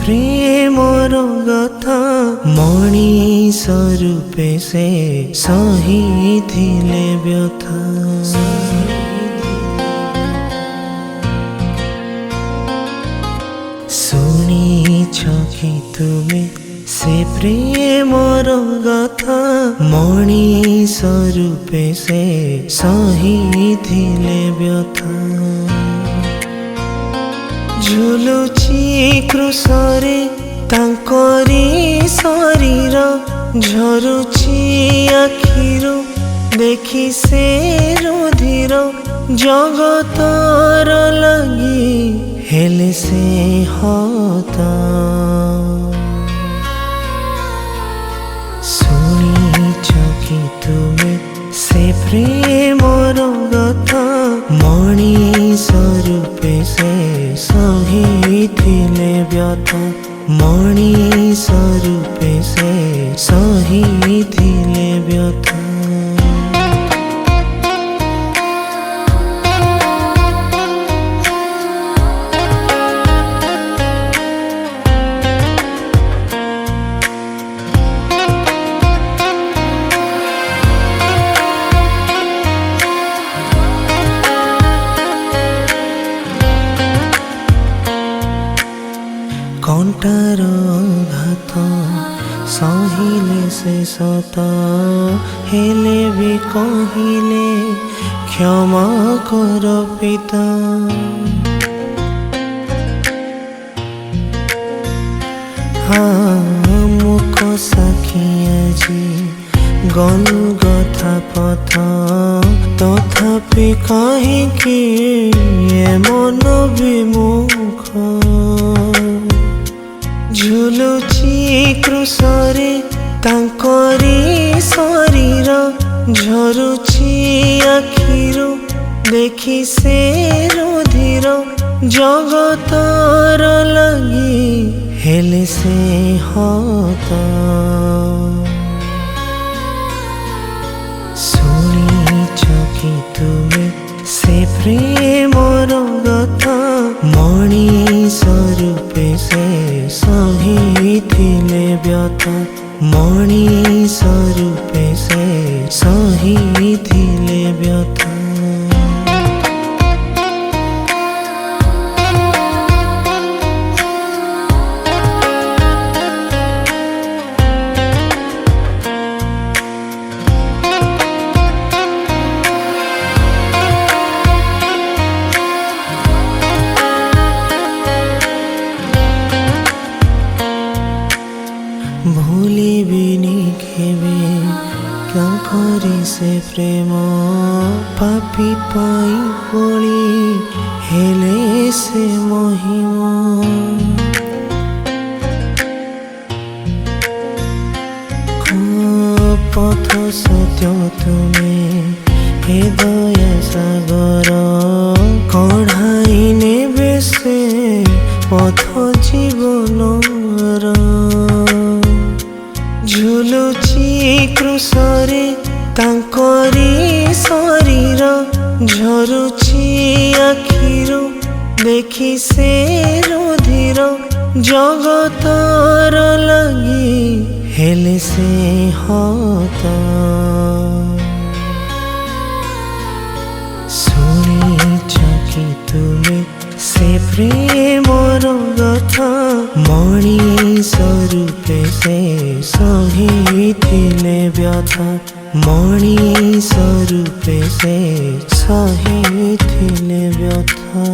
Premiere गाथा मनीष रूपे से सहिथिले व्यथा शुनिछ कि तुमे से प्रेमर गाथा मनीष रूपे से सहिथिले व्यथा झुलुची क्रुशरे तांकरी शरीर झरुची आखिरु देखि से रुधिर जगतर लगी हेले से हता शुनिछ कि तुमे से प्रेमर गाथा मनीष रूपे से सहिथिले व्यथा मनीष रूपे से सहिथिले व्यथा कंटार घात सहिले से सत हेले भी कहिले क्षमा कर पिता हाँ मुख साखी আজি गलु गथा पथ तथापि कहिकी मन विमुख झुलुची क्रुशरे तांकरी शरीर झरुची आखिरु देखि से रुधिर जगतर लगी हेले से हता शुनिछ कि तुमे से प्रेमर गाथा मनीष रूपे से सहिथिले व्यथा मनीष रूपे से सहिथिले व्यथा भूलिबिनी केबे क्या करी से प्रेम पापी पाई बोली हेले से महिमा पथ सत्य तुमे हे दया सागर कढ़ाई नेबे से पथ जीवनर झुलुची क्रुशरे तांकरी शरीर झरुची आखिरु देखि से रुधिर जगतर लगी हेले से हता शुनिछ कि तुमे से प्रेमर गाथा मनीष रूपे से सहिथिले व्यथा मनीष रूपे से सहिथिले व्यथा।